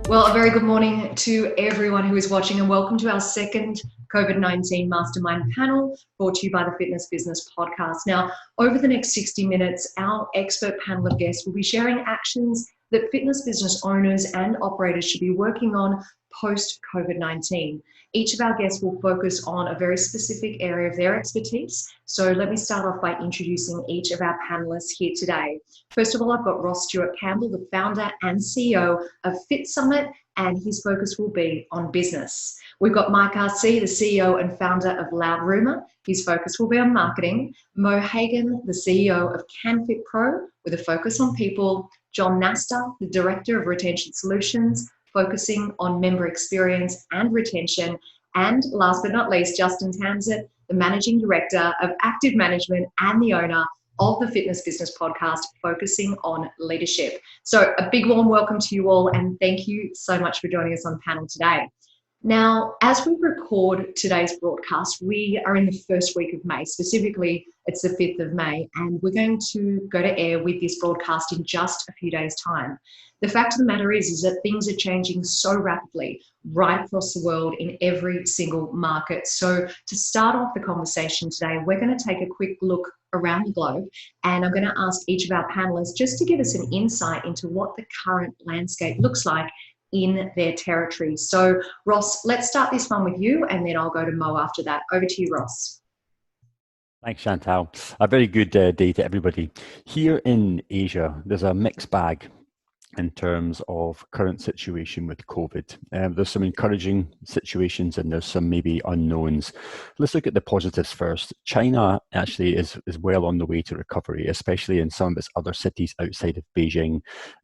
Well, a very good morning to everyone who is watching, and welcome to our second COVID-19 Mastermind panel brought to you by the Fitness Business Podcast. Now, over the next 60 minutes, our expert panel of guests will be sharing actions that fitness business owners and operators should be working on post-COVID-19. Each of our guests will focus on a very specific area of their expertise. So let me start off by introducing each of our panelists here today. First of all, I've got Stuart Campbell, the founder and CEO of Fit Summit, and his focus will be on business. We've got Mike RC, the CEO and founder of Loud Rumour. His focus will be on marketing. Mo Hagan, the CEO of CanFit Pro, with a focus on people. John Nasta, the Director of Retention Solutions, focusing on member experience and retention. And last but not least, Justin Tamsett, the Managing Director of Active Management and the owner of the Fitness Business Podcast, focusing on leadership. So a big warm welcome to you all, and thank you so much for joining us on the panel today. Now, as we record today's broadcast, we are in the first week of May. Specifically, it's the 5th of May, and we're going to go to air with this broadcast in just a few days' time. The fact of the matter is that things are changing so rapidly right across the world in every single market. So to start off the conversation today, we're going to take a quick look around the globe, and I'm going to ask each of our panelists just to give us an insight into what the current landscape looks like in their territory. So Ross, let's start this one with you, and then I'll go to Mo after that. Over to you, Ross. Thanks, Chantal. A very good day to everybody. Here in Asia, there's a mixed bag in terms of current situation with COVID. There's some encouraging situations and there's some maybe unknowns. Let's look at the positives first. China actually is well on the way to recovery, especially in some of its other cities outside of Beijing.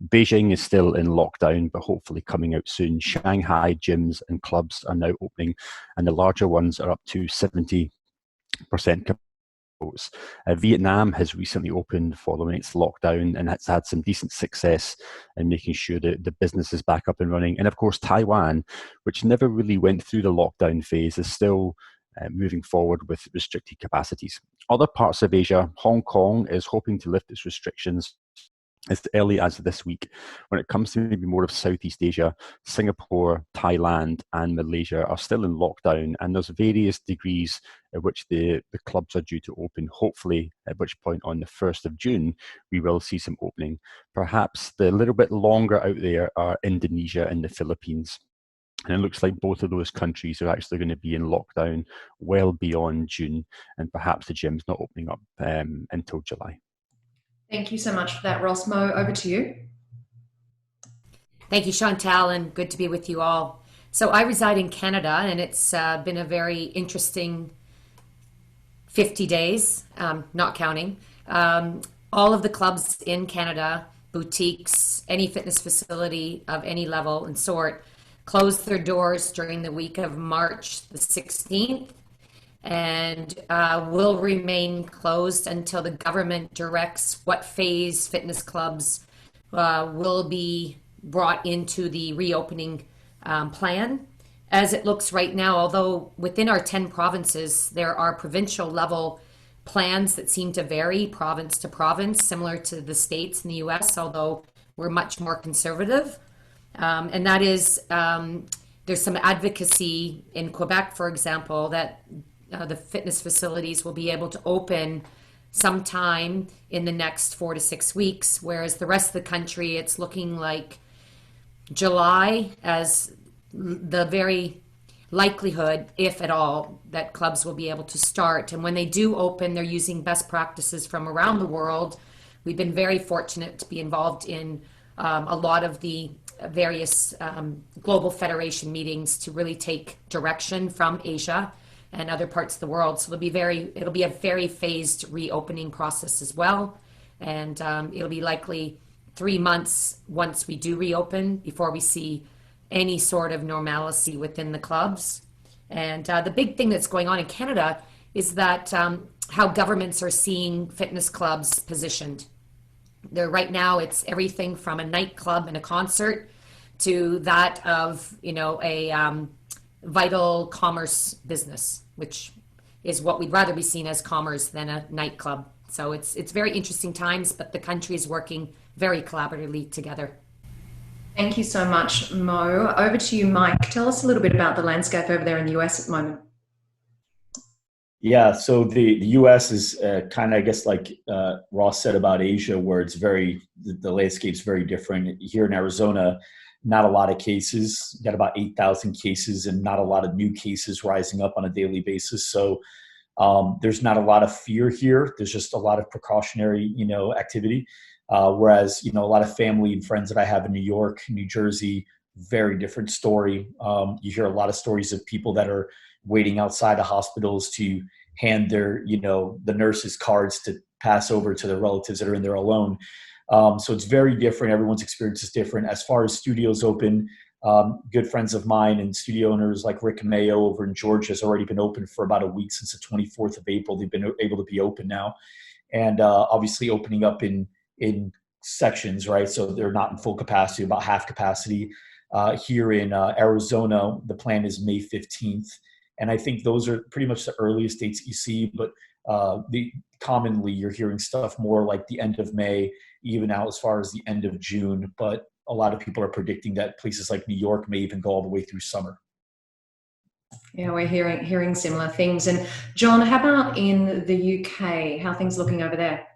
Beijing is still in lockdown, but hopefully coming out soon. Shanghai gyms and clubs are now opening, and the larger ones are up to 70% capacity. Vietnam has recently opened following its lockdown and has had some decent success in making sure that the business is back up and running. And of course, Taiwan, which never really went through the lockdown phase, is still moving forward with restricted capacities. Other parts of Asia, Hong Kong is hoping to lift its restrictions as early as this week. When it comes to maybe more of Southeast Asia, Singapore, Thailand, and Malaysia are still in lockdown, and there's various degrees at which the clubs are due to open. Hopefully, at which point on the 1st of June, we will see some opening. Perhaps the little bit longer out there are Indonesia and the Philippines. And it looks like both of those countries are actually going to be in lockdown well beyond June, and perhaps the gym's not opening up until July. Thank you so much for that, Ross. Mo, over to you. Thank you, Chantal, and good to be with you all. So I reside in Canada, and it's been a very interesting 50 days, not counting. All of the clubs in Canada, boutiques, any fitness facility of any level and sort, closed their doors during the week of March the 16th. And will remain closed until the government directs what phase fitness clubs will be brought into the reopening plan. As it looks right now, although within our 10 provinces, there are provincial level plans that seem to vary province to province, similar to the States in the US, although we're much more conservative. And that is, there's some advocacy in Quebec, for example, that the fitness facilities will be able to open sometime in the next 4 to 6 weeks, whereas the rest of the country, it's looking like July as the very likelihood, if at all, that clubs will be able to start. And when they do open, they're using best practices from around the world. We've been very fortunate to be involved in a lot of the various global federation meetings to really take direction from Asia and other parts of the world. So it'll be a very phased reopening process as well. And it'll be likely 3 months once we do reopen before we see any sort of normalcy within the clubs. And the big thing that's going on in Canada is that how governments are seeing fitness clubs positioned. Right now, it's everything from a nightclub and a concert to that of, a vital commerce business, which is what we'd rather be seen as commerce than a nightclub. So it's very interesting times, but the country is working very collaboratively together. Thank you so much, Mo. Over to you, Mike. Tell us a little bit about the landscape over there in the US at the moment. Yeah, so the U.S. is kind of, I guess, like Ross said about Asia, where it's the landscape's very different. Here in Arizona, not a lot of cases, got about 8,000 cases and not a lot of new cases rising up on a daily basis. So there's not a lot of fear here. There's just a lot of precautionary, activity. Whereas, a lot of family and friends that I have in New York, New Jersey, very different story. You hear a lot of stories of people that are waiting outside of hospitals to hand their, the nurses' cards to pass over to their relatives that are in there alone. So it's very different. Everyone's experience is different. As far as studios open, good friends of mine and studio owners like Rick Mayo over in Georgia has already been open for about a week since the 24th of April. They've been able to be open now. And obviously opening up in sections, right? So they're not in full capacity, about half capacity. Here in Arizona, the plan is May 15th. And I think those are pretty much the earliest dates you see, but commonly you're hearing stuff more like the end of May, even out as far as the end of June. But a lot of people are predicting that places like New York may even go all the way through summer. Yeah, we're hearing similar things. And John, how about in the UK? How are things looking over there?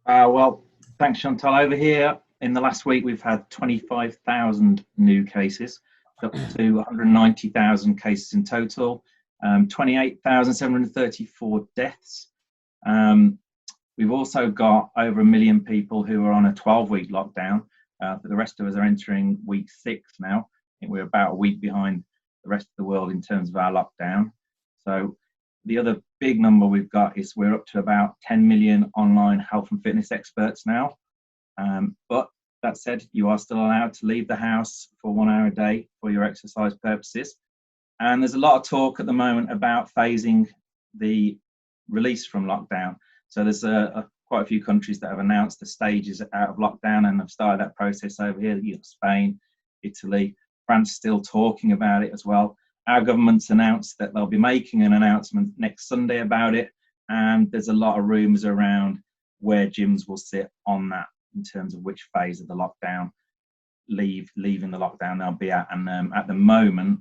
Well, thanks, Chantal. Over here, in the last week, we've had 25,000 new cases, up to 190,000 cases in total, 28,734 deaths. We've also got over 1 million people who are on a 12-week lockdown. But the rest of us are entering week 6 now. I think we're about a week behind the rest of the world in terms of our lockdown. So the other big number we've got is we're up to about 10 million online health and fitness experts now. But that said, you are still allowed to leave the house for 1 hour a day for your exercise purposes. And there's a lot of talk at the moment about phasing the release from lockdown. So there's quite a few countries that have announced the stages out of lockdown and have started that process over here. Spain, Italy, France still talking about it as well. Our government's announced that they'll be making an announcement next Sunday about it. And there's a lot of rumours around where gyms will sit on that in terms of which phase of the lockdown, leaving the lockdown they'll be at. And at the moment,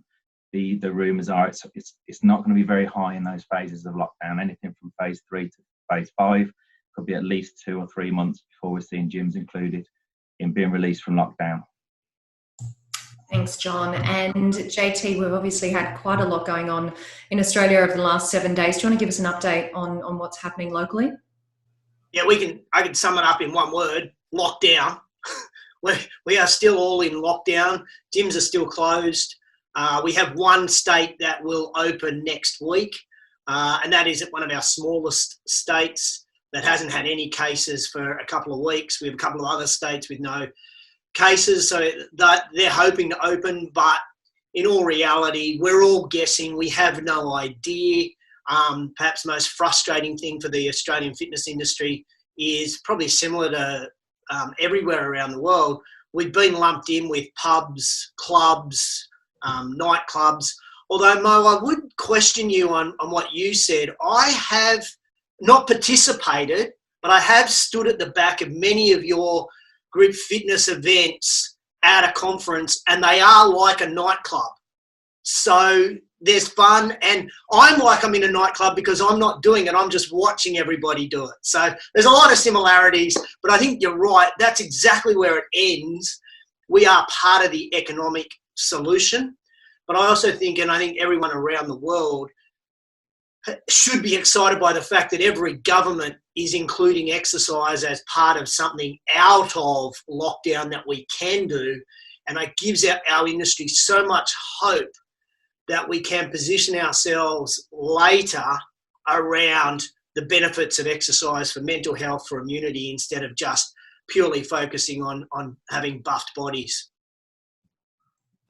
the rumours are it's not going to be very high in those phases of lockdown. Anything from phase 3 to phase 5 could be at least 2 or 3 months before we're seeing gyms included in being released from lockdown. Thanks, John. And JT, we've obviously had quite a lot going on in Australia over the last 7 days. Do you want to give us an update on what's happening locally? Yeah, I can sum it up in one word: lockdown. We are still all in lockdown. Gyms are still closed. We have one state that will open next week, and that is at one of our smallest states that hasn't had any cases for a couple of weeks. We have a couple of other states with no cases, so that they're hoping to open, but in all reality, we're all guessing. We have no idea. Perhaps the most frustrating thing for the Australian fitness industry is probably similar to everywhere around the world. We've been lumped in with pubs, clubs, nightclubs. Although, Mo, I would question you on what you said. I have not participated, but I have stood at the back of many of your group fitness events at a conference, and they are like a nightclub. So there's fun, and I'm like I'm in a nightclub because I'm not doing it. I'm just watching everybody do it. So there's a lot of similarities, but I think you're right. That's exactly where it ends. We are part of the economic solution. But I also think, and I think everyone around the world should be excited by the fact that every government is including exercise as part of something out of lockdown that we can do. And it gives our industry so much hope that we can position ourselves later around the benefits of exercise for mental health, for immunity, instead of just purely focusing on having buffed bodies.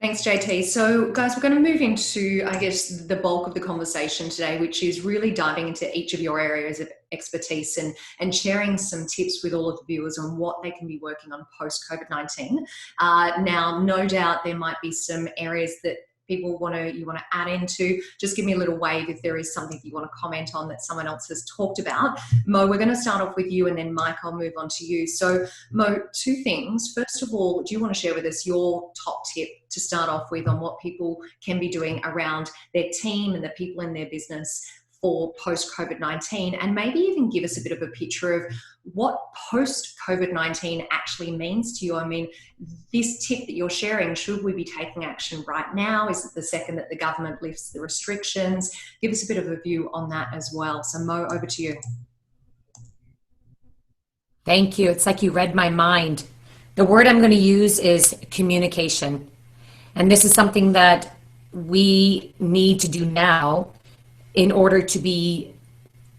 Thanks, JT. So, guys, we're going to move into, I guess, the bulk of the conversation today, which is really diving into each of your areas of expertise and sharing some tips with all of the viewers on what they can be working on post-COVID-19. Now, no doubt there might be some areas that you want to add into, just give me a little wave if there is something that you want to comment on that someone else has talked about. Mo, we're going to start off with you, and then Mike, I'll move on to you. So Mo, two things. First of all, do you want to share with us your top tip to start off with on what people can be doing around their team and the people in their business for post-COVID-19, and maybe even give us a bit of a picture of what post-COVID-19 actually means to you? I mean, this tip that you're sharing, should we be taking action right now? Is it the second that the government lifts the restrictions? Give us a bit of a view on that as well. So Mo, over to you. Thank you. It's like you read my mind. The word I'm going to use is communication. And this is something that we need to do now in order to be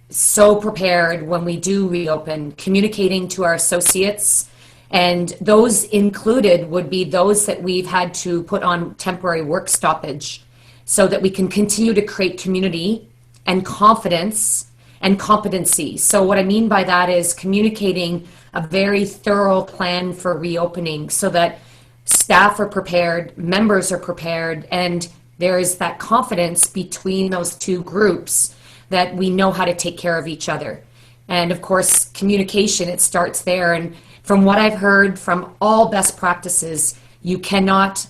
so prepared when we do reopen, communicating to our associates. And those included would be those that we've had to put on temporary work stoppage, so that we can continue to create community and confidence and competency. So what I mean by that is communicating a very thorough plan for reopening, so that staff are prepared, members are prepared, and there is that confidence between those two groups that we know how to take care of each other. And of course, communication, it starts there. And from what I've heard from all best practices, you cannot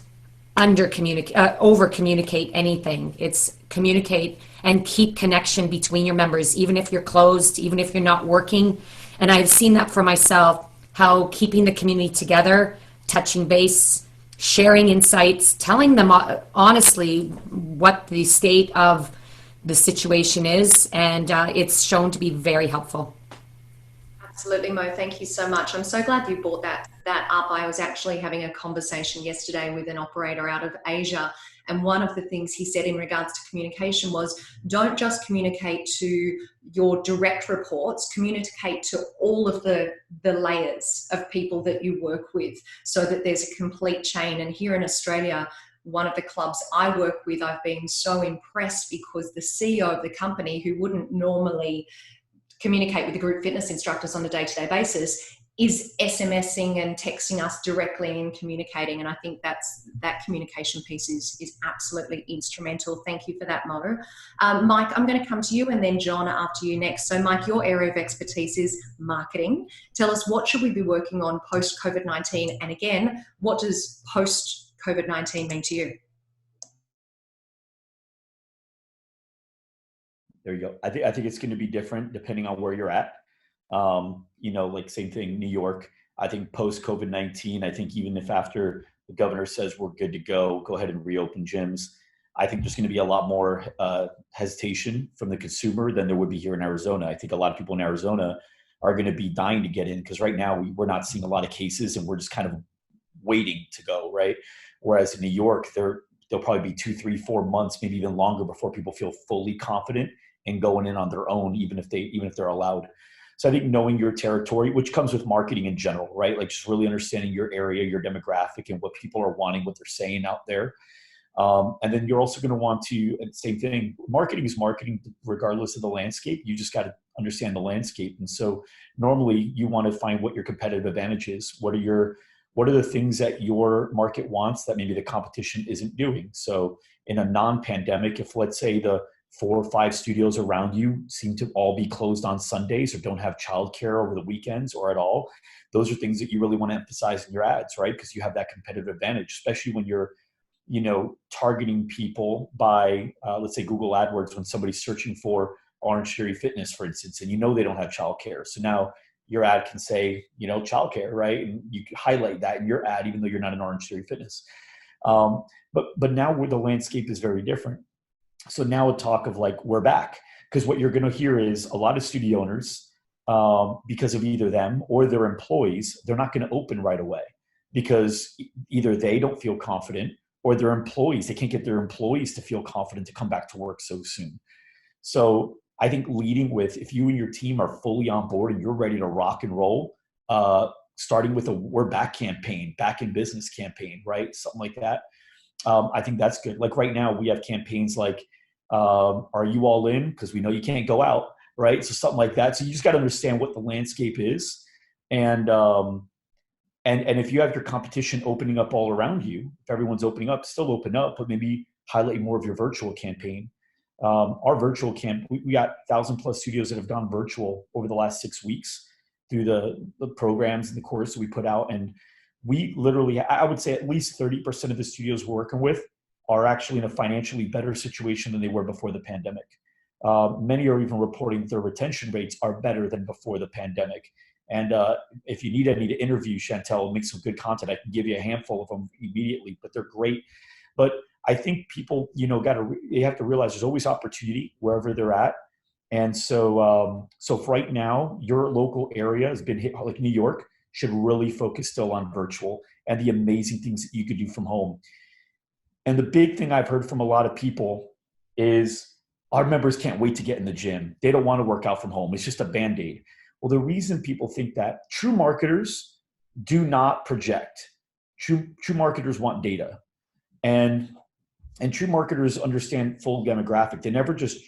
over communicate anything. It's communicate and keep connection between your members, even if you're closed, even if you're not working. And I've seen that for myself, how keeping the community together, touching base, sharing insights, telling them honestly what the state of the situation is, and it's shown to be very helpful. Absolutely, Mo. Thank you so much. I'm so glad you brought that up. I was actually having a conversation yesterday with an operator out of Asia, and one of the things he said in regards to communication was, don't just communicate to your direct reports, communicate to all of the layers of people that you work with, so that there's a complete chain. And here in Australia, one of the clubs I work with, I've been so impressed because the CEO of the company, who wouldn't normally communicate with the group fitness instructors on a day-to-day basis, is SMSing and texting us directly and communicating. And I think that communication piece is absolutely instrumental. Thank you for that, Mo. Mike, I'm going to come to you, and then John after you next. So Mike, your area of expertise is marketing. Tell us, what should we be working on post-COVID-19? And again, what does post-COVID-19 mean to you? There you go. I think it's going to be different depending on where you're at. Like same thing, New York. I think post COVID-19, I think even if after the governor says we're good to go ahead and reopen gyms, I think there's going to be a lot more hesitation from the consumer than there would be here in Arizona. I think a lot of people in Arizona are going to be dying to get in, because right now we're not seeing a lot of cases and we're just kind of waiting to go, right? Whereas in New York, there'll probably be 2, 3, 4 months, maybe even longer, before people feel fully confident in going in on their own, even if they're allowed. So I think knowing your territory, which comes with marketing in general, right? Like just really understanding your area, your demographic, and what people are wanting, what they're saying out there. And then you're also going to want to, and same thing, marketing is marketing regardless of the landscape. You just got to understand the landscape. And so normally you want to find what your competitive advantage is. What are the things that your market wants that maybe the competition isn't doing? So in a non-pandemic, if let's say the 4 or 5 studios around you seem to all be closed on Sundays or don't have childcare over the weekends or at all, those are things that you really want to emphasize in your ads, right? Because you have that competitive advantage, especially when you're, targeting people by, let's say Google AdWords, when somebody's searching for Orange Theory Fitness, for instance, and they don't have childcare. So now your ad can say, childcare, right? And you can highlight that in your ad, even though you're not an Orange Theory Fitness. But now where the landscape is very different. So now a talk of like, we're back, because what you're going to hear is a lot of studio owners, because of either them or their employees, they're not going to open right away because either they don't feel confident or their employees, they can't get their employees to feel confident to come back to work so soon. So I think leading with, if you and your team are fully on board and you're ready to rock and roll, starting with a we're back campaign, back in business campaign, right? Something like that. I think that's good. Like right now we have campaigns like, are you all in? Because we know you can't go out, right? So something like that. So you just got to understand what the landscape is. And if you have your competition opening up all around you, if everyone's opening up, still open up, but maybe highlight more of your virtual campaign. Our virtual camp, we got 1,000+ studios that have gone virtual over the last 6 weeks through the programs and the course we put out. And we literally, I would say at least 30% of the studios we're working with are actually in a financially better situation than they were before the pandemic. Many are even reporting their retention rates are better than before the pandemic. And if you need any to interview, Chantel, make some good content. I can give you a handful of them immediately, but they're great. But I think people, they have to realize there's always opportunity wherever they're at. And so for right now, your local area has been hit, like New York, should really focus still on virtual and the amazing things that you could do from home. And the big thing I've heard from a lot of people is our members can't wait to get in the gym. They don't want to work out from home. It's just a Band-Aid. Well, the reason people think that, true marketers do not project. True marketers want data. And true marketers understand full demographic. They never just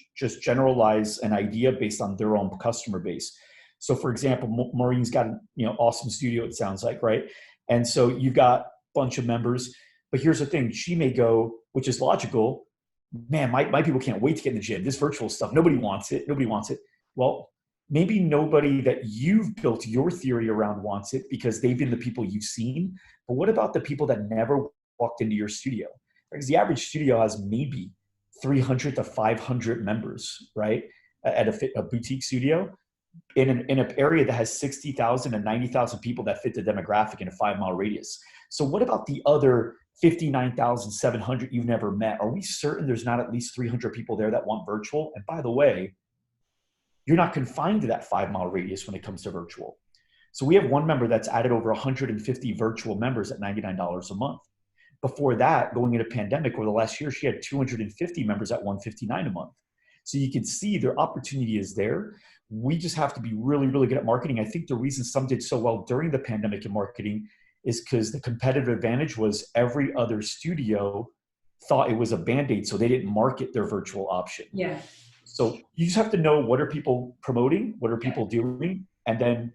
generalize an idea based on their own customer base. So for example, Maureen's got an awesome studio, it sounds like, right? And so you've got a bunch of members, but here's the thing, she may go, which is logical, man, my people can't wait to get in the gym. This virtual stuff, nobody wants it. Well, maybe nobody that you've built your theory around wants it because they've been the people you've seen. But what about the people that never walked into your studio? Because the average studio has maybe 300 to 500 members, right? At a boutique studio in an area that has 60,000 and 90,000 people that fit the demographic in a 5-mile radius. So what about the other 59,700 you've never met? Are we certain there's not at least 300 people there that want virtual? And by the way, you're not confined to that 5-mile radius when it comes to virtual. So we have one member that's added over 150 virtual members at $99 a month. Before that, going into pandemic over the last year, she had 250 members at $159 a month. So you can see their opportunity is there. We just have to be really, really good at marketing. I think the reason some did so well during the pandemic in marketing is because the competitive advantage was every other studio thought it was a Band-Aid, so they didn't market their virtual option. Yeah. So you just have to know, what are people promoting? What are people doing? And then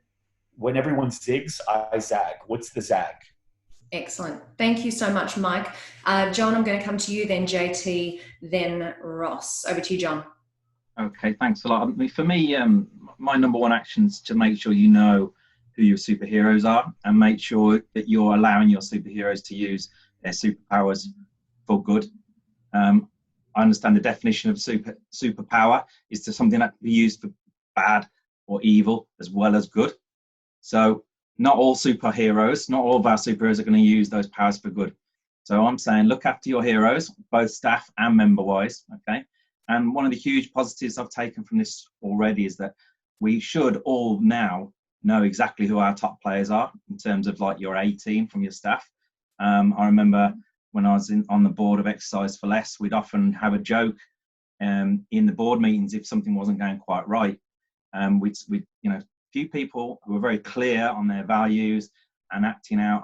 when everyone zigs, I zag. What's the zag? Excellent. Thank you so much, Mike. John, I'm going to come to you, then JT, then Ross. Over to you, John. Okay, thanks a lot. For me, my number one action is to make sure you know who your superheroes are and make sure that you're allowing your superheroes to use their superpowers for good. I understand the definition of superpower is to something that can be used for bad or evil as well as good. So not all superheroes, not all of our superheroes are going to use those powers for good. So I'm saying look after your heroes, both staff and member-wise, okay? And one of the huge positives I've taken from this already is that we should all now know exactly who our top players are in terms of like your A team from your staff. I remember when I was on the board of Exercise for Less, we'd often have a joke in the board meetings if something wasn't going quite right. We'd few people who were very clear on their values and acting out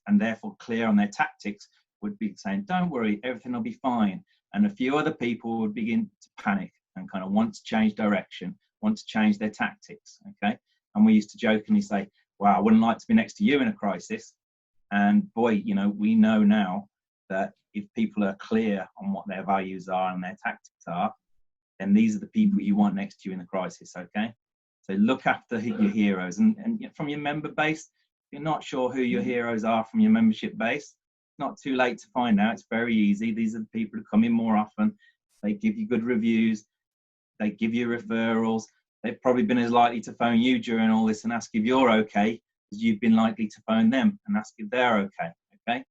and therefore clear on their tactics would be saying, don't worry, everything will be fine. And a few other people would begin to panic and kind of want to change direction, want to change their tactics, okay? And we used to jokingly say, wow, I wouldn't like to be next to you in a crisis. And boy, we know now that if people are clear on what their values are and their tactics are, then these are the people you want next to you in the crisis, okay? So look after your heroes. And from your member base, if you're not sure who your heroes are from your membership base, not too late to find out. It's very easy. These are the people who come in more often. They give you good reviews. They give you referrals. They've probably been as likely to phone you during all this and ask if you're okay as you've been likely to phone them and ask if they're okay, okay?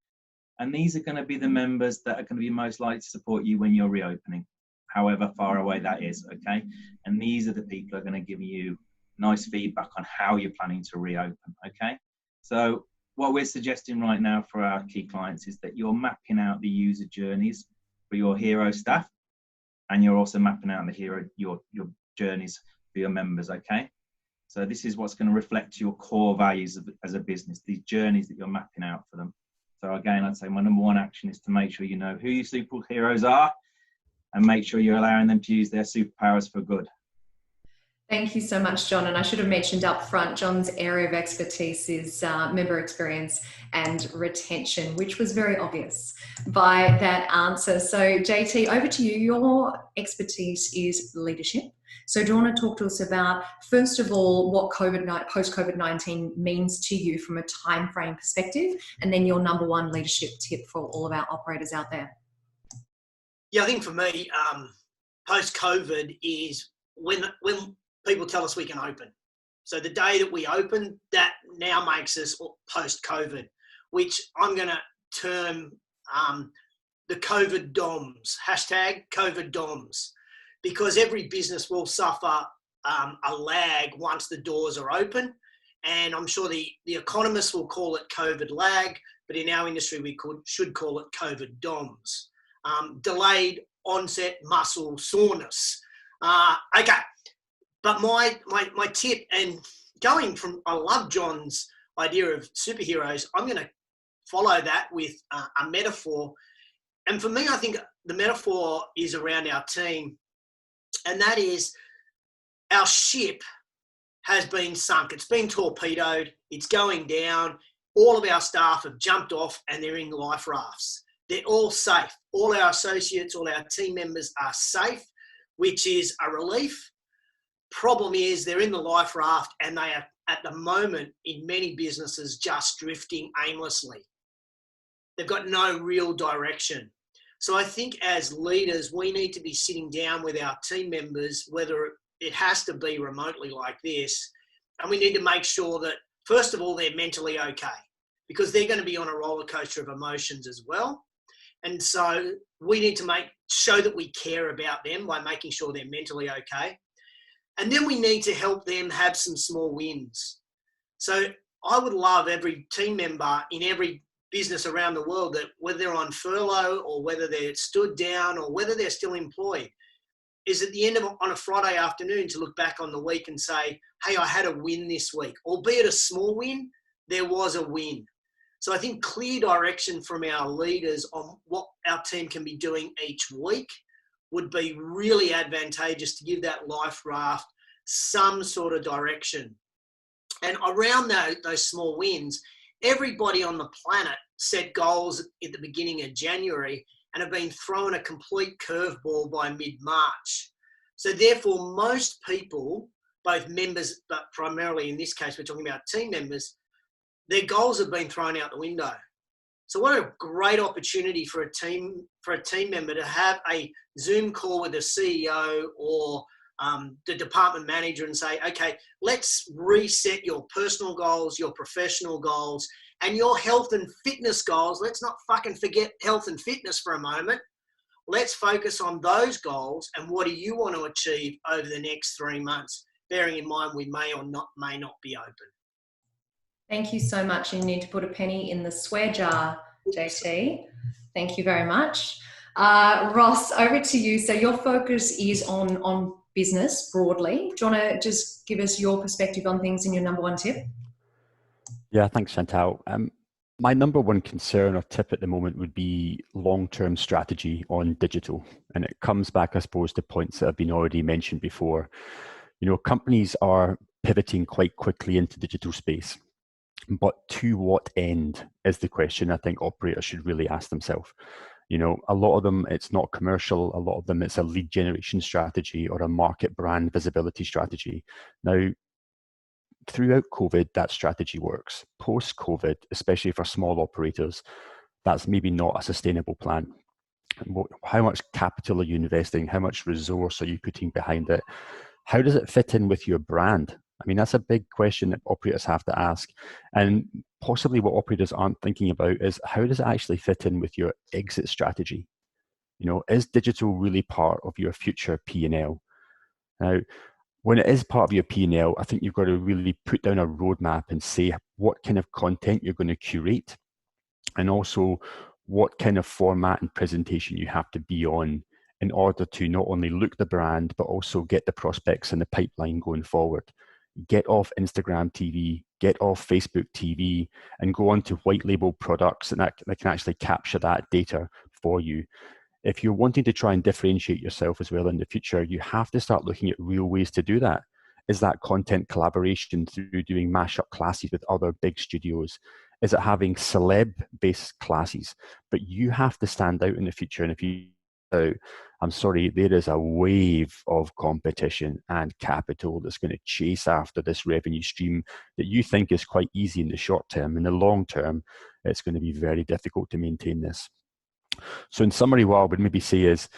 And these are going to be the members that are going to be most likely to support you when you're reopening, however far away that is, okay? And these are the people who are going to give you nice feedback on how you're planning to reopen, okay? So what we're suggesting right now for our key clients is that you're mapping out the user journeys for your hero staff, and you're also mapping out your journeys for your members, okay? So this is what's going to reflect your core values as a business, these journeys that you're mapping out for them. So again, I'd say my number one action is to make sure you know who your superheroes are and make sure you're allowing them to use their superpowers for good. Thank you so much, John. And I should have mentioned up front, John's area of expertise is member experience and retention, which was very obvious by that answer. So JT, over to you. Your expertise is leadership. So do you want to talk to us about, first of all, what post-COVID-19 means to you from a time frame perspective, and then your number one leadership tip for all of our operators out there? Yeah, I think for me, post-COVID is when people tell us we can open. So the day that we open, that now makes us post-COVID, which I'm going to term the COVID DOMS, hashtag COVID DOMS, because every business will suffer a lag once the doors are open. And I'm sure the economists will call it COVID lag, but in our industry, we should call it COVID DOMS, delayed onset muscle soreness. Okay. But my tip, and going from, I love John's idea of superheroes, I'm going to follow that with a metaphor. And for me, I think the metaphor is around our team, and that is our ship has been sunk. It's been torpedoed. It's going down. All of our staff have jumped off and they're in life rafts. They're all safe. All our associates, all our team members are safe, which is a relief. Problem is they're in the life raft and they are at the moment in many businesses just drifting aimlessly. They've got no real direction. So I think as leaders, we need to be sitting down with our team members, whether it has to be remotely like this, and we need to make sure that, first of all, they're mentally okay, because they're going to be on a roller coaster of emotions as well. And so we need to show that we care about them by making sure they're mentally okay. And then we need to help them have some small wins. So I would love every team member in every business around the world, that whether they're on furlough or whether they're stood down or whether they're still employed, is at the end of on a Friday afternoon to look back on the week and say, hey, I had a win this week. Albeit a small win, there was a win. So I think clear direction from our leaders on what our team can be doing each week would be really advantageous to give that life raft some sort of direction. And around those small wins, everybody on the planet set goals at the beginning of January and have been thrown a complete curveball by mid-March. So therefore, most people, both members, but primarily in this case, we're talking about team members, their goals have been thrown out the window. So what a great opportunity for a team member to have a Zoom call with the CEO or the department manager and say, okay, let's reset your personal goals, your professional goals, and your health and fitness goals. Let's not fucking forget health and fitness for a moment. Let's focus on those goals and what do you want to achieve over the next 3 months, bearing in mind we may not be open. Thank you so much. You need to put a penny in the swear jar, JT. Thank you very much. Ross, over to you. So your focus is on business broadly. Do you want to just give us your perspective on things and your number one tip? Yeah, thanks, Chantal. My number one concern or tip at the moment would be long-term strategy on digital. And it comes back, I suppose, to points that have been already mentioned before. You know, companies are pivoting quite quickly into digital space. But to what end is the question I think operators should really ask themselves. You know, a lot of them, it's not commercial. A lot of them, it's a lead generation strategy or a market brand visibility strategy. Now, throughout COVID, that strategy works. Post-COVID, especially for small operators, that's maybe not a sustainable plan. How much capital are you investing? How much resource are you putting behind it? How does it fit in with your brand? I mean, that's a big question that operators have to ask. And possibly what operators aren't thinking about is how does it actually fit in with your exit strategy? You know, is digital really part of your future P&L? Now, when it is part of your P&L, I think you've got to really put down a roadmap and say what kind of content you're going to curate, and also what kind of format and presentation you have to be on in order to not only look the brand, but also get the prospects in the pipeline going forward. Get off Instagram TV, get off Facebook TV, and go on to white label products that can actually capture that data for you. If you're wanting to try and differentiate yourself as well in the future, you have to start looking at real ways to do that. Is that content collaboration through doing mashup classes with other big studios? Is it having celeb-based classes? But you have to stand out in the future. And if you I'm sorry, there is a wave of competition and capital that's going to chase after this revenue stream that you think is quite easy in the short term. In the long term, it's going to be very difficult to maintain this. So in summary, what I would maybe say is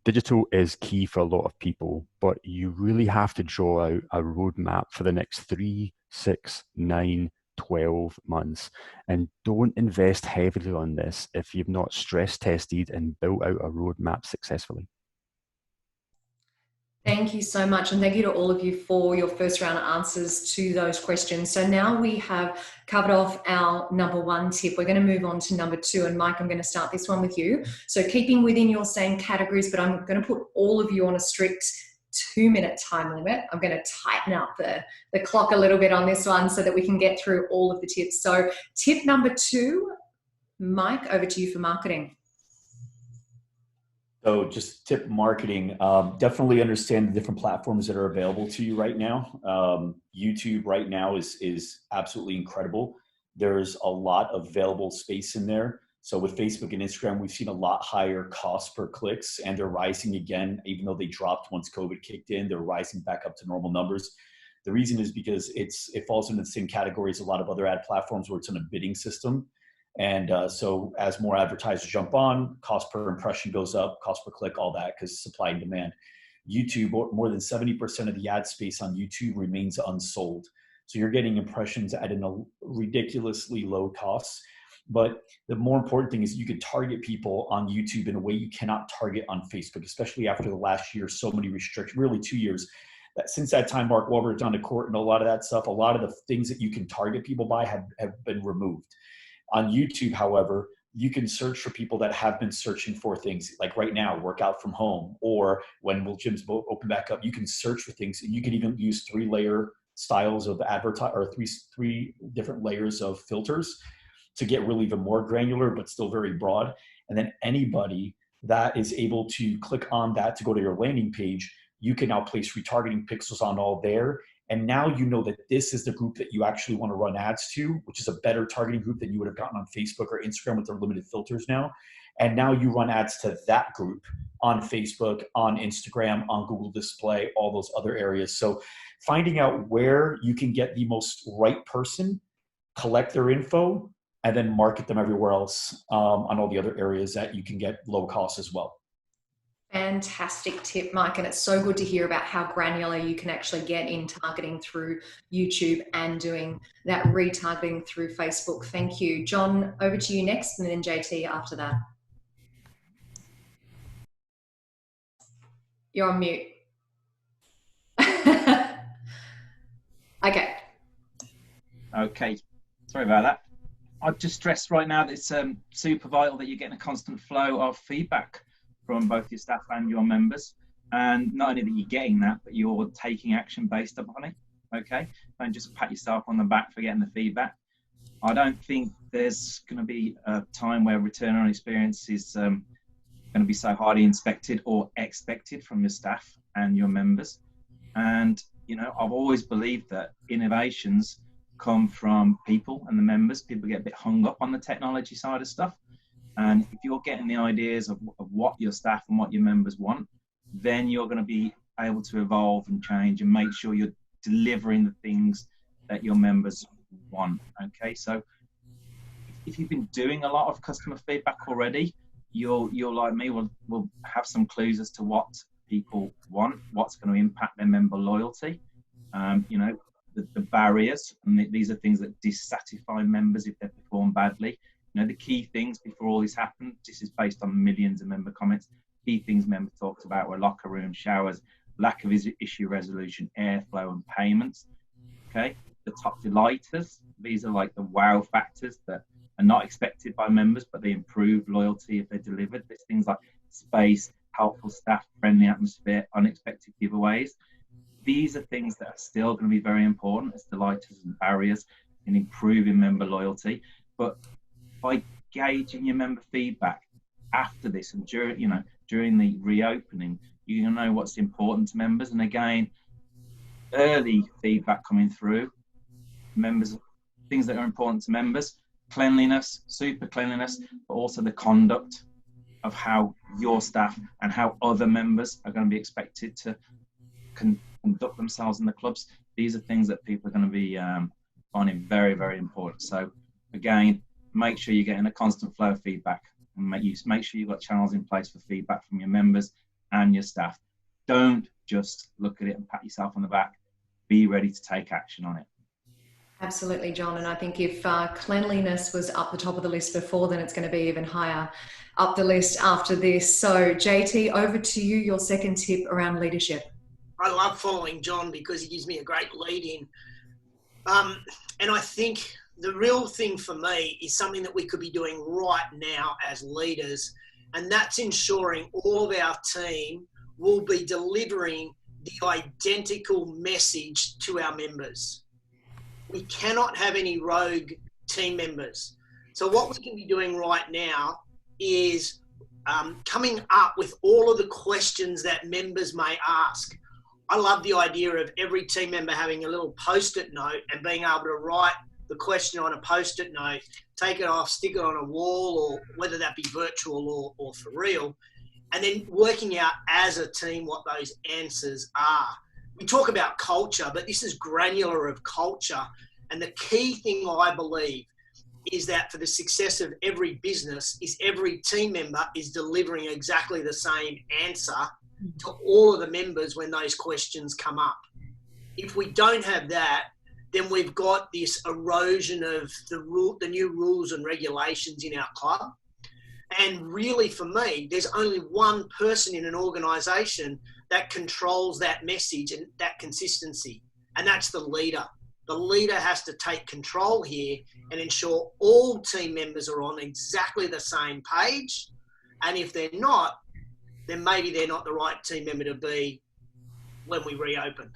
digital is key for a lot of people, but you really have to draw out a roadmap for the next 3, 6, 9, 12 months, and don't invest heavily on this if you've not stress tested and built out a roadmap successfully. Thank you so much. And thank you to all of you for your first round of answers to those questions. So now we have covered off our number 1 tip. We're going to move on to number 2. And Mike, I'm going to start this one with you. So keeping within your same categories, but I'm going to put all of you on a strict 2-minute time limit. I'm going to tighten up the clock a little bit on this one so that we can get through all of the tips. So tip number 2, Mike, over to you for marketing. So just tip marketing, definitely understand the different platforms that are available to you right now. YouTube right now is absolutely incredible. There's a lot of available space in there. So with Facebook and Instagram, we've seen a lot higher cost per clicks, and they're rising again, even though they dropped once COVID kicked in, they're rising back up to normal numbers. The reason is because it falls into the same category as a lot of other ad platforms where it's on a bidding system. And so as more advertisers jump on, cost per impression goes up, cost per click, all that, because supply and demand. YouTube, more than 70% of the ad space on YouTube remains unsold. So you're getting impressions at a ridiculously low cost. But the more important thing is you can target people on YouTube in a way you cannot target on Facebook, especially after the last year, so many restrictions, really 2 years. Since that time, Mark Wahlberg's gone to court and a lot of that stuff, a lot of the things that you can target people by have been removed. On YouTube, however, you can search for people that have been searching for things like right now, workout from home, or when will gyms open back up, you can search for things. You can even use 3-layer styles of or three different layers of filters to get really even more granular, but still very broad. And then anybody that is able to click on that to go to your landing page, you can now place retargeting pixels on all there. And now you know that this is the group that you actually want to run ads to, which is a better targeting group than you would have gotten on Facebook or Instagram with their limited filters now. And now you run ads to that group on Facebook, on Instagram, on Google Display, all those other areas. So finding out where you can get the most right person, collect their info, and then market them everywhere else on all the other areas that you can get low cost as well. Fantastic tip, Mike. And it's so good to hear about how granular you can actually get in targeting through YouTube and doing that retargeting through Facebook. Thank you. John, over to you next, and then JT after that. You're on mute. Okay. Okay. Sorry about that. I'd just stress right now that it's super vital that you're getting a constant flow of feedback from both your staff and your members. And not only that you're getting that, but you're taking action based upon it. Okay? Don't just pat yourself on the back for getting the feedback. I don't think there's going to be a time where return on experience is going to be so highly inspected or expected from your staff and your members. And, you know, I've always believed that innovations come from people and the members. People get a bit hung up on the technology side of stuff. And if you're getting the ideas of what your staff and what your members want, then you're going to be able to evolve and change and make sure you're delivering the things that your members want. Okay, so if you've been doing a lot of customer feedback already, you'll like me, will have some clues as to what people want, what's going to impact their member loyalty. You know, the barriers, and these are things that dissatisfy members if they perform badly. You know, the key things before all this happened, this is based on millions of member comments, key things members talked about were locker room, showers, lack of issue resolution, airflow and payments. Okay, the top delighters, these are like the wow factors that are not expected by members, but they improve loyalty if they're delivered. There's things like space, helpful staff, friendly atmosphere, unexpected giveaways. These are things that are still going to be very important as delighters and barriers in improving member loyalty. But by gauging your member feedback after this and during the reopening, you're going to know what's important to members. And again, early feedback coming through. Members, things that are important to members, cleanliness, super cleanliness, but also the conduct of how your staff and how other members are going to be expected to conduct themselves in the clubs. These are things that people are going to be finding very, very important. So again, make sure you're getting a constant flow of feedback, and make sure you've got channels in place for feedback from your members and your staff. Don't just look at it and pat yourself on the back. Be ready to take action on it. Absolutely, John. And I think if cleanliness was up the top of the list before, then it's going to be even higher up the list after this. So JT, over to you, your second tip around leadership. I love following John because he gives me a great lead in. And I think the real thing for me is something that we could be doing right now as leaders, and that's ensuring all of our team will be delivering the identical message to our members. We cannot have any rogue team members. So what we can be doing right now is coming up with all of the questions that members may ask. I love the idea of every team member having a little post-it note and being able to write the question on a post-it note, take it off, stick it on a wall, or whether that be virtual or for real, and then working out as a team what those answers are. We talk about culture, but this is granular of culture. And the key thing I believe is that for the success of every business is every team member is delivering exactly the same answer to all of the members when those questions come up. If we don't have that, then we've got this erosion of the new rules and regulations in our club. And really, for me, there's only one person in an organisation that controls that message and that consistency, and that's the leader. The leader has to take control here and ensure all team members are on exactly the same page. And if they're not, then maybe they're not the right team member to be when we reopen.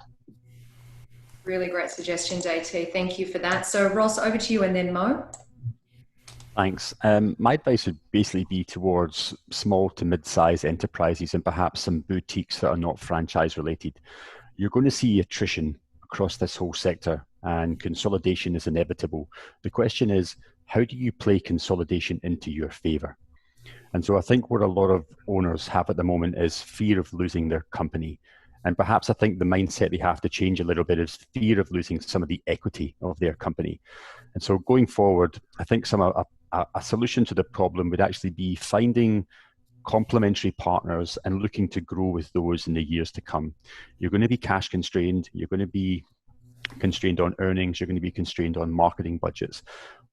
Really great suggestion, JT. Thank you for that. So Ross, over to you, and then Mo. Thanks. My advice would basically be towards small to mid-sized enterprises and perhaps some boutiques that are not franchise related. You're going to see attrition across this whole sector, and consolidation is inevitable. The question is, how do you play consolidation into your favor? And so I think what a lot of owners have at the moment is fear of losing their company. And perhaps I think the mindset they have to change a little bit is fear of losing some of the equity of their company. And so going forward, I think a solution to the problem would actually be finding complementary partners and looking to grow with those in the years to come. You're going to be cash constrained. You're going to be constrained on earnings. You're going to be constrained on marketing budgets.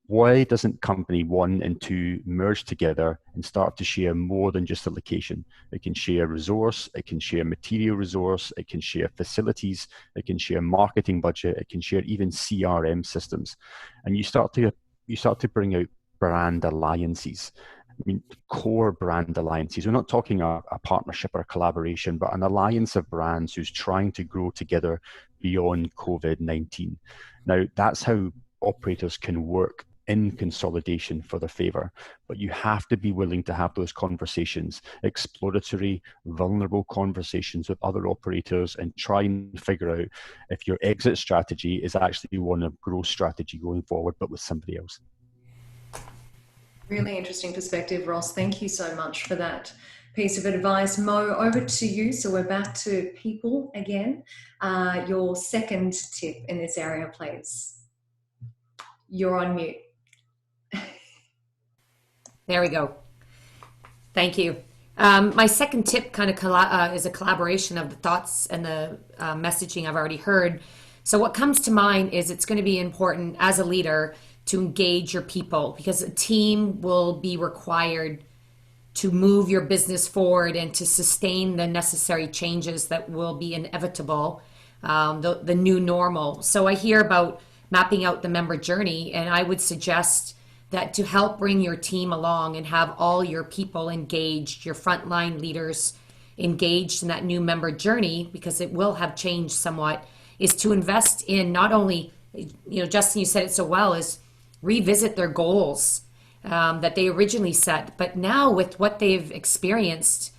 Why doesn't company 1 and 2 merge together and start to share more than just a location? It can share resource, it can share material resource, it can share facilities, it can share marketing budget, it can share even CRM systems. And you start to bring out brand alliances. I mean, core brand alliances. We're not talking a partnership or a collaboration, but an alliance of brands who's trying to grow together beyond COVID-19. Now, that's how operators can work in consolidation for their favor, but you have to be willing to have those conversations, exploratory, vulnerable conversations with other operators, and try and figure out if your exit strategy is actually one of growth strategy going forward, but with somebody else. Really interesting perspective, Ross. Thank you so much for that piece of advice. Mo, over to you. So we're back to people again. Your second tip in this area, please. You're on mute. There we go. Thank you. My second tip kind of is a collaboration of the thoughts and the messaging I've already heard. So what comes to mind is it's going to be important as a leader to engage your people, because a team will be required to move your business forward and to sustain the necessary changes that will be inevitable, the new normal. So I hear about mapping out the member journey, and I would suggest that to help bring your team along and have all your people engaged, your frontline leaders engaged in that new member journey, because it will have changed somewhat, is to invest in not only, Justin, you said it so well, is revisit their goals that they originally set, but now with what they've experienced,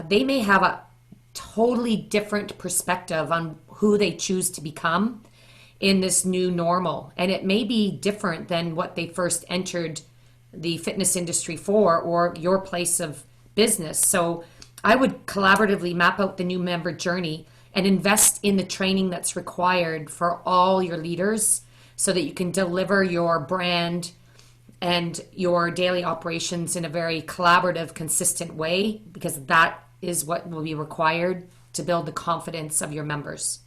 they may have a totally different perspective on who they choose to become in this new normal. And it may be different than what they first entered the fitness industry for, or your place of business. So I would collaboratively map out the new member journey and invest in the training that's required for all your leaders so that you can deliver your brand and your daily operations in a very collaborative, consistent way, because that is what will be required to build the confidence of your members.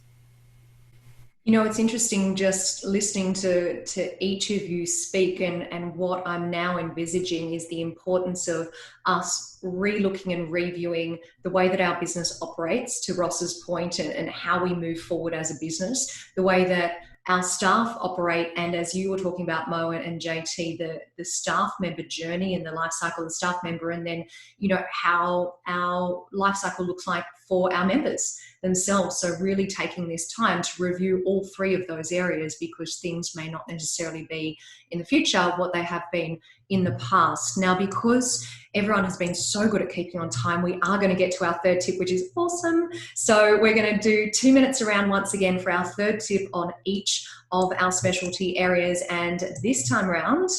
You know, it's interesting just listening to each of you speak, and what I'm now envisaging is the importance of us re-looking and reviewing the way that our business operates, to Ross's point, and how we move forward as a business, the way that our staff operate, and as you were talking about, Mo and JT, the staff member journey and the life cycle of the staff member, and then, you know, how our life cycle looks like for our members themselves. So really taking this time to review all three of those areas, because things may not necessarily be in the future what they have been in the past. Now, because everyone has been so good at keeping on time, we are going to get to our third tip, which is awesome. So we're going to do 2 minutes around once again for our third tip on each of our specialty areas. And this time around,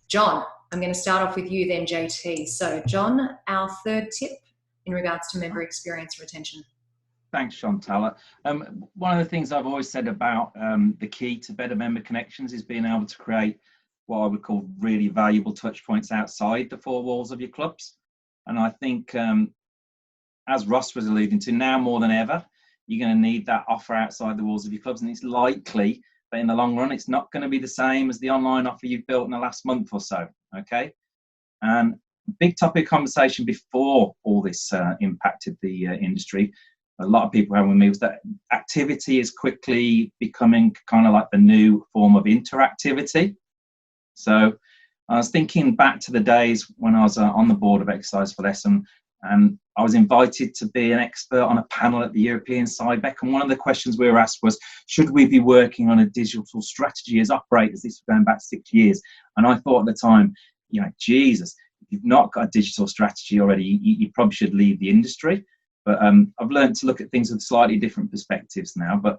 John, I'm going to start off with you then, JT. So John, our third tip in regards to member experience and retention. Thanks, Chantal. One of the things I've always said about the key to better member connections is being able to create what I would call really valuable touch points outside the four walls of your clubs. And I think, as Ross was alluding to, now more than ever, you're going to need that offer outside the walls of your clubs. And it's likely that in the long run, it's not going to be the same as the online offer you've built in the last month or so. Okay. And big topic of conversation before all this impacted the industry, a lot of people having with me, was that activity is quickly becoming kind of like the new form of interactivity. So I was thinking back to the days when I was on the board of Exercise for Less, and I was invited to be an expert on a panel at the European SciBEC. And one of the questions we were asked was, should we be working on a digital strategy as operators? This was going back 6 years. And I thought at the time, you know, Jesus, if you've not got a digital strategy already, you probably should leave the industry. But I've learned to look at things with slightly different perspectives now. But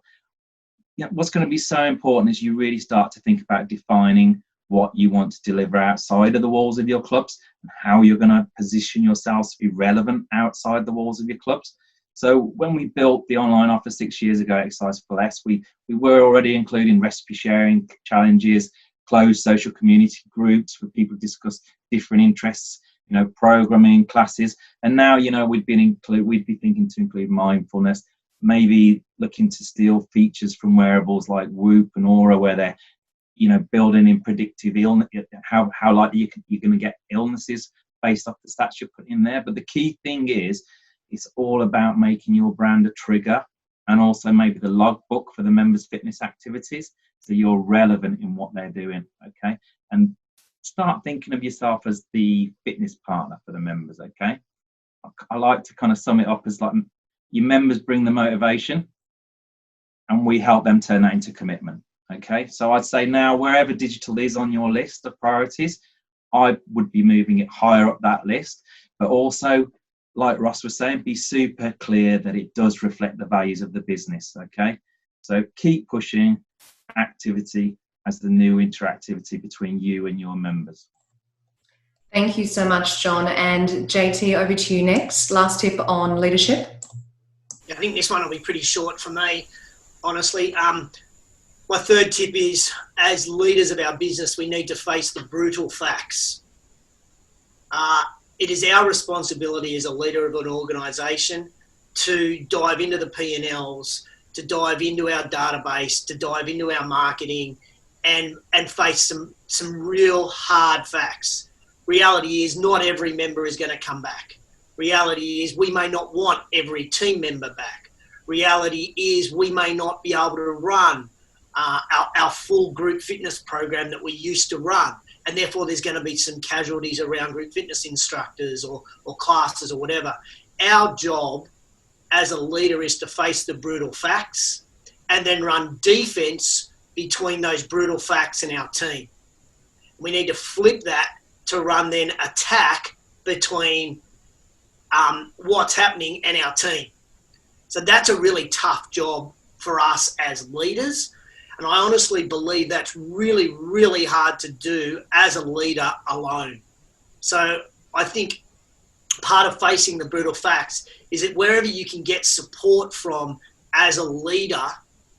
yeah, what's going to be so important is you really start to think about defining what you want to deliver outside of the walls of your clubs, and how you're going to position yourselves to be relevant outside the walls of your clubs. So when we built the online offer 6 years ago, Exercise for Less, we were already including recipe sharing challenges, closed social community groups where people discuss different interests, you know, programming classes. And now, you know, we'd be thinking to include mindfulness, maybe looking to steal features from wearables like Whoop and Aura, where they're, you know, building in predictive illness, how likely you're going to get illnesses based off the stats you put in there. But the key thing is, it's all about making your brand a trigger, and also maybe the logbook for the members' fitness activities, so you're relevant in what they're doing. Okay, and start thinking of yourself as the fitness partner for the members. Okay, I like to kind of sum it up as like, your members bring the motivation, and we help them turn that into commitment. Okay, so I'd say now, wherever digital is on your list of priorities, I would be moving it higher up that list. But also, like Ross was saying, be super clear that it does reflect the values of the business. Okay, so keep pushing activity as the new interactivity between you and your members. Thank you so much, John. And JT, over to you next. Last tip on leadership. I think this one will be pretty short for me, honestly. My third tip is, as leaders of our business, we need to face the brutal facts. It is our responsibility as a leader of an organisation to dive into the P&Ls, to dive into our database, to dive into our marketing, and face some real hard facts. Reality is, not every member is going to come back. Reality is, we may not want every team member back. Reality is, we may not be able to run our full group fitness program that we used to run. And therefore, there's going to be some casualties around group fitness instructors or classes or whatever. Our job as a leader is to face the brutal facts and then run defense between those brutal facts and our team. We need to flip that to run then attack between what's happening and our team. So that's a really tough job for us as leaders. And I honestly believe that's really, really hard to do as a leader alone. So I think part of facing the brutal facts is that wherever you can get support from as a leader,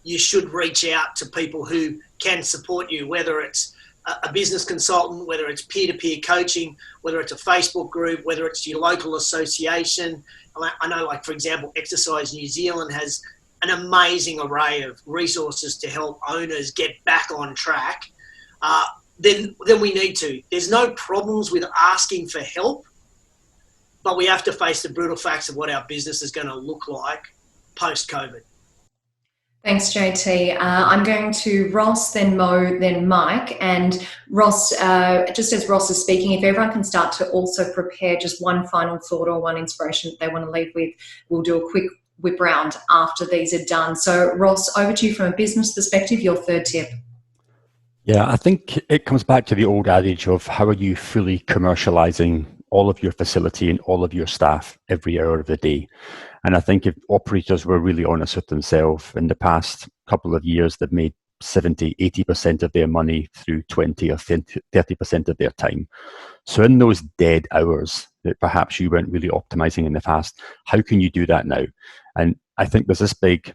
you should reach out to people who can support you, whether it's a business consultant, whether it's peer-to-peer coaching, whether it's a Facebook group, whether it's your local association. I know, like, for example, Exercise New Zealand has an amazing array of resources to help owners get back on track. Then we need to. There's no problems with asking for help, but we have to face the brutal facts of what our business is going to look like post-COVID. Thanks, JT. I'm going to Ross, then Mo, then Mike. And Ross, just as Ross is speaking, if everyone can start to also prepare just one final thought or one inspiration that they want to leave with, we'll do a quick whip round after these are done. So Ross, over to you from a business perspective, your third tip. Yeah, I think it comes back to the old adage of how are you fully commercializing all of your facility and all of your staff every hour of the day. And I think if operators were really honest with themselves, in the past couple of years, they've made 70, 80% of their money through 20 or 30% of their time. So in those dead hours that perhaps you weren't really optimizing in the past, how can you do that now? And I think there's this big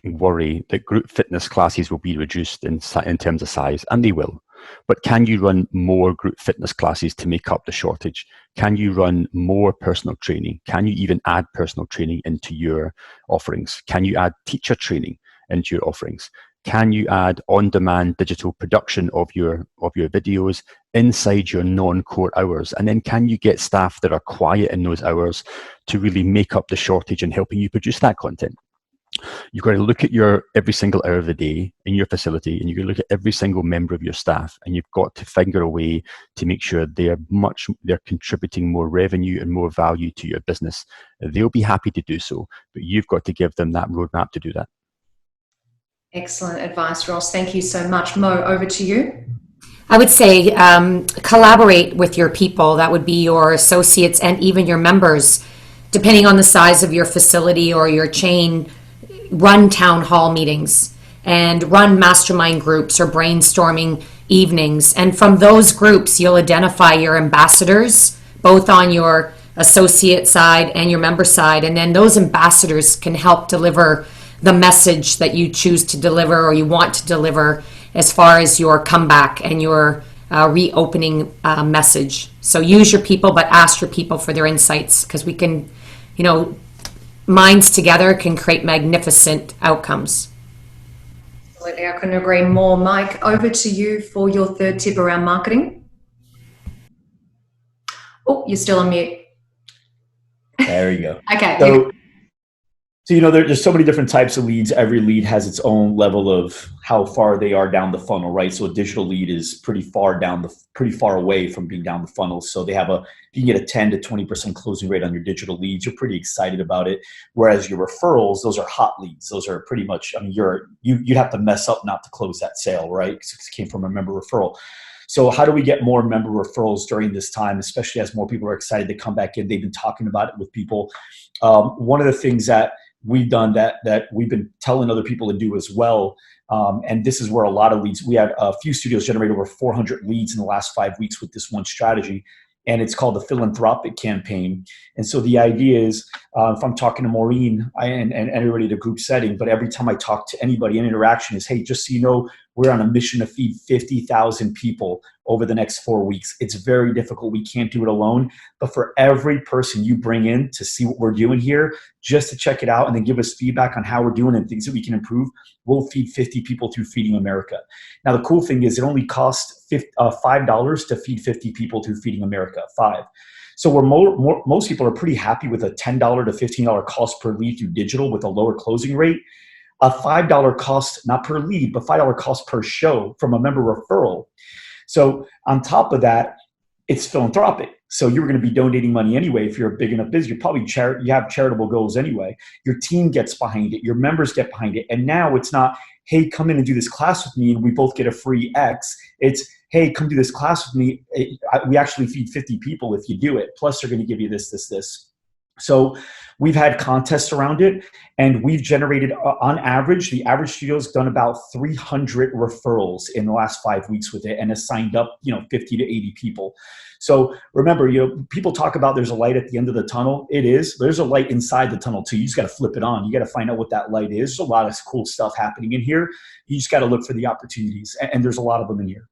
worry that group fitness classes will be reduced in terms of size, and they will. But can you run more group fitness classes to make up the shortage? Can you run more personal training? Can you even add personal training into your offerings? Can you add teacher training into your offerings? Can you add on-demand digital production of your videos inside your non-core hours? And then can you get staff that are quiet in those hours to really make up the shortage and helping you produce that content? You've got to look at your every single hour of the day in your facility, and you've got to look at every single member of your staff, and you've got to figure a way to make sure they're contributing more revenue and more value to your business. They'll be happy to do so, but you've got to give them that roadmap to do that. Excellent advice, Ross. Thank you so much. Mo, over to you. I would say collaborate with your people. That would be your associates and even your members, depending on the size of your facility or your chain. Run town hall meetings and run mastermind groups or brainstorming evenings. And from those groups, you'll identify your ambassadors, both on your associate side and your member side. And then those ambassadors can help deliver the message that you choose to deliver or you want to deliver as far as your comeback and your reopening message. So use your people, but ask your people for their insights, because we can, minds together can create magnificent outcomes. Absolutely, I couldn't agree more. Mike, over to you for your third tip around marketing. Oh, you're still on mute. There you go. Okay. So there's so many different types of leads. Every lead has its own level of how far they are down the funnel, right? So a digital lead is pretty far away from being down the funnel. So you can get a 10 to 20% closing rate on your digital leads. You're pretty excited about it. Whereas your referrals, those are hot leads. Those are pretty much, you'd have to mess up not to close that sale, right? Because it came from a member referral. So how do we get more member referrals during this time, especially as more people are excited to come back in? They've been talking about it with people. One of the things that we've done that we've been telling other people to do as well. And this is where a lot of leads, we had a few studios generate over 400 leads in the last 5 weeks with this one strategy. And it's called the Philanthropic Campaign. And so the idea is, if I'm talking to Maureen and everybody in a group setting, but every time I talk to anybody in interaction is, hey, just so you know, we're on a mission to feed 50,000 people over the next 4 weeks. It's very difficult. We can't do it alone. But for every person you bring in to see what we're doing here, just to check it out and then give us feedback on how we're doing and things that we can improve, we'll feed 50 people through Feeding America. Now, the cool thing is it only costs $5 to feed 50 people through Feeding America, 5. So most people are pretty happy with a $10 to $15 cost per lead through digital with a lower closing rate. A $5 cost, not per lead, but $5 cost per show from a member referral. So on top of that, it's philanthropic. So you're going to be donating money anyway. If you're a big enough business, you're probably you have charitable goals anyway. Your team gets behind it. Your members get behind it. And now it's not, hey, come in and do this class with me and we both get a free X. It's, hey, come do this class with me. We actually feed 50 people if you do it. Plus they're going to give you this. So we've had contests around it, and we've generated, on average, the average studio's done about 300 referrals in the last 5 weeks with it, and has signed up, 50 to 80 people. So remember, people talk about there's a light at the end of the tunnel. It is. There's a light inside the tunnel too. You just got to flip it on. You got to find out what that light is. There's a lot of cool stuff happening in here. You just got to look for the opportunities, and there's a lot of them in here.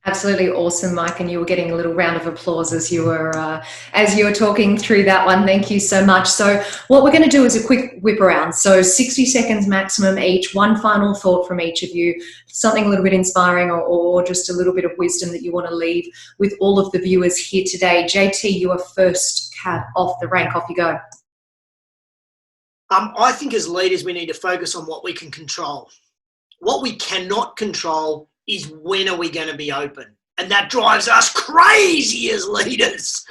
Absolutely awesome, Mike, and you were getting a little round of applause as you were talking through that one. Thank you so much. So what we're going to do is a quick whip around. So 60 seconds maximum each, one final thought from each of you, something a little bit inspiring or just a little bit of wisdom that you want to leave with all of the viewers here today. JT, you are first cat off the rank. Off you go. I think as leaders, we need to focus on what we can control. What we cannot control is when are we going to be open? And that drives us crazy as leaders.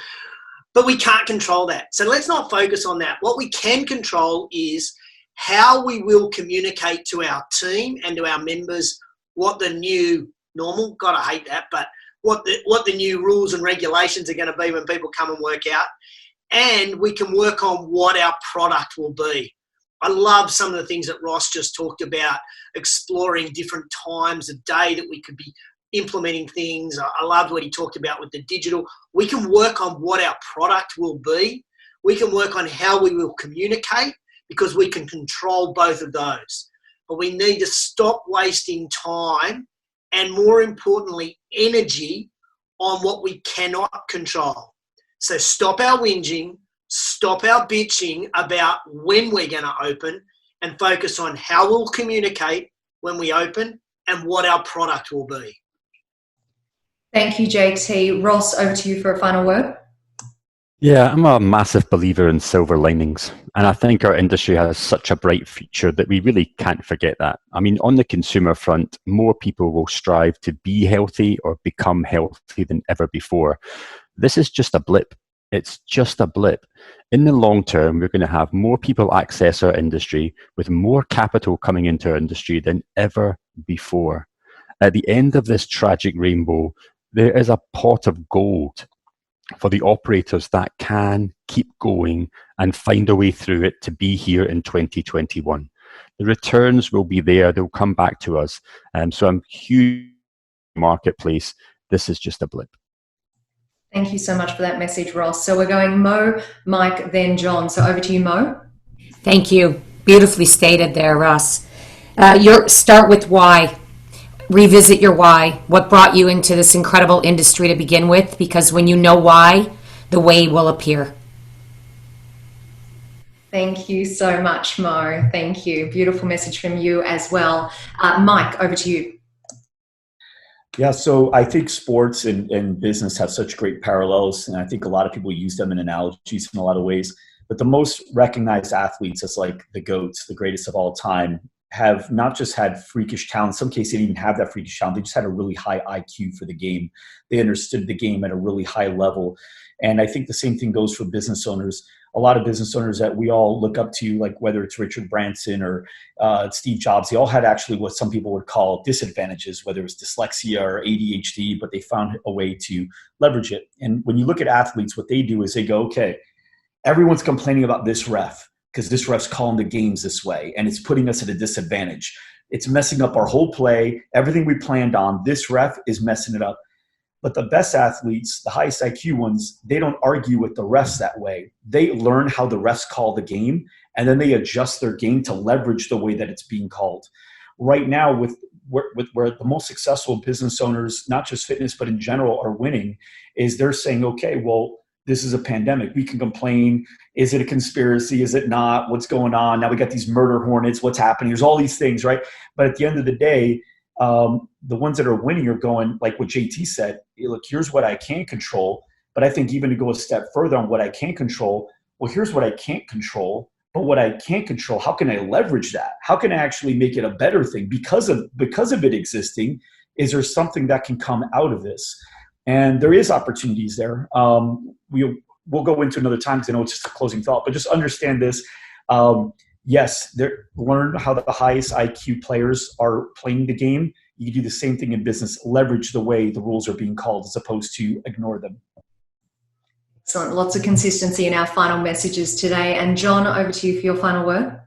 But we can't control that. So let's not focus on that. What we can control is how we will communicate to our team and to our members what the new normal, God, I hate that, but what the new rules and regulations are going to be when people come and work out. And we can work on what our product will be. I love some of the things that Ross just talked about, exploring different times of day that we could be implementing things. I loved what he talked about with the digital. We can work on what our product will be. We can work on how we will communicate because we can control both of those. But we need to stop wasting time and, more importantly, energy on what we cannot control. So stop our whinging. Stop our bitching about when we're going to open and focus on how we'll communicate when we open and what our product will be. Thank you, JT. Ross, over to you for a final word. Yeah, I'm a massive believer in silver linings. And I think our industry has such a bright future that we really can't forget that. I mean, on the consumer front, more people will strive to be healthy or become healthy than ever before. This is just a blip. It's just a blip. In the long term, we're going to have more people access our industry with more capital coming into our industry than ever before. At the end of this tragic rainbow, there is a pot of gold for the operators that can keep going and find a way through it to be here in 2021. The returns will be there. They'll come back to us. So I'm huge marketplace. This is just a blip. Thank you so much for that message, Ross. So we're going Mo, Mike, then John. So over to you, Mo. Thank you. Beautifully stated there, Ross. Start with why. Revisit your why. What brought you into this incredible industry to begin with? Because when you know why, the way will appear. Thank you so much, Mo. Thank you. Beautiful message from you as well. Mike, over to you. Yeah, so I think sports and business have such great parallels, and I think a lot of people use them in analogies in a lot of ways. But the most recognized athletes as like the GOATs, the greatest of all time, have not just had freakish talent. In some cases, they didn't even have that freakish talent. They just had a really high IQ for the game. They understood the game at a really high level. And I think the same thing goes for business owners. A lot of business owners that we all look up to, like whether it's Richard Branson or Steve Jobs, they all had actually what some people would call disadvantages, whether it was dyslexia or ADHD, but they found a way to leverage it. And when you look at athletes, what they do is they go, okay, everyone's complaining about this ref because this ref's calling the games this way, and it's putting us at a disadvantage. It's messing up our whole play, everything we planned on. This ref is messing it up. But the best athletes, the highest IQ ones, they don't argue with the refs that way. They learn how the refs call the game, and then they adjust their game to leverage the way that it's being called. Right now, with where the most successful business owners, not just fitness, but in general, are winning, is they're saying, okay, well, this is a pandemic. We can complain. Is it a conspiracy? Is it not? What's going on? Now we got these murder hornets. What's happening? There's all these things, right? But at the end of the day, the ones that are winning are going, like what JT said, hey, look, here's what I can control. But I think even to go a step further on what I can't control, well, here's what I can't control. But what I can't control, how can I leverage that? How can I actually make it a better thing? Because of it existing, is there something that can come out of this? And there is opportunities there. We'll go into another time because I know it's just a closing thought, but just understand this. Yes, learn how the highest IQ players are playing the game. You can do the same thing in business. Leverage the way the rules are being called as opposed to ignore them. Excellent. Lots of consistency in our final messages today. And John, over to you for your final word.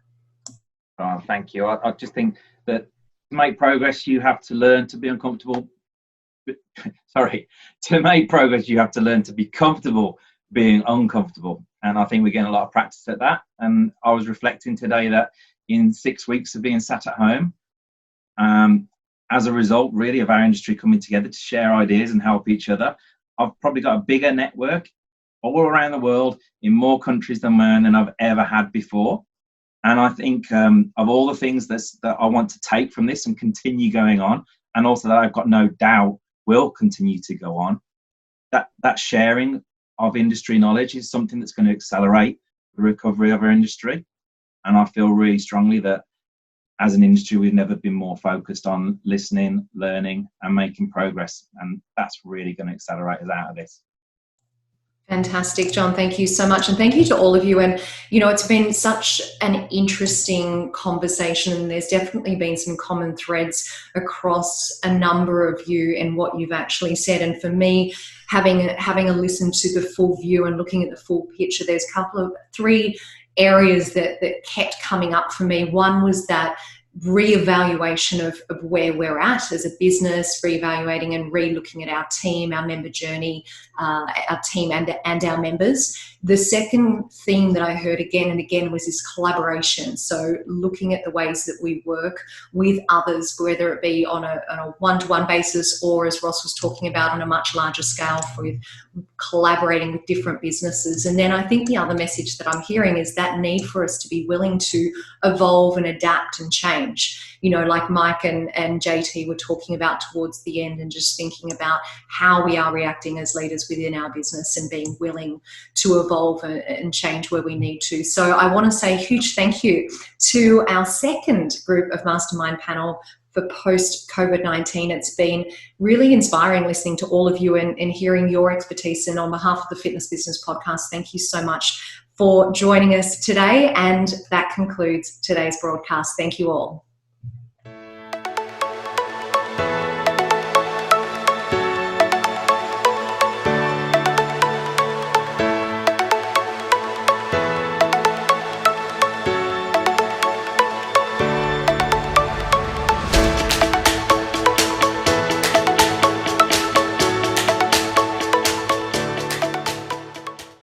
Oh, thank you. I just think that to make progress, you have to learn to be uncomfortable. Sorry, to make progress, you have to learn to be comfortable being uncomfortable. And I think we're getting a lot of practice at that. And I was reflecting today that in 6 weeks of being sat at home, as a result, really, of our industry coming together to share ideas and help each other, I've probably got a bigger network all around the world in more countries than I've ever had before. And I think of all the things that I want to take from this and continue going on, and also that I've got no doubt will continue to go on, that sharing of industry knowledge is something that's going to accelerate the recovery of our industry. And I feel really strongly that as an industry, we've never been more focused on listening, learning, and making progress. And that's really going to accelerate us out of this. Fantastic, John. Thank you so much. And thank you to all of you. And, you know, it's been such an interesting conversation. There's definitely been some common threads across a number of you and what you've actually said. And for me, having a listen to the full view and looking at the full picture, there's three areas that kept coming up for me. One was that reevaluation of where we're at as a business, reevaluating and re-looking at our team, our member journey, our team and our members. The second theme that I heard again and again was this collaboration. So looking at the ways that we work with others, whether it be on a one-to-one basis or, as Ross was talking about, on a much larger scale with collaborating with different businesses. And then I think the other message that I'm hearing is that need for us to be willing to evolve and adapt and change. You know, like Mike and JT were talking about towards the end, and just thinking about how we are reacting as leaders within our business and being willing to evolve and change where we need to. So I want to say a huge thank you to our second group of Mastermind panel for post-COVID-19. It's been really inspiring listening to all of you and hearing your expertise. And on behalf of the Fitness Business Podcast, thank you so much for joining us today. And that concludes today's broadcast. Thank you all.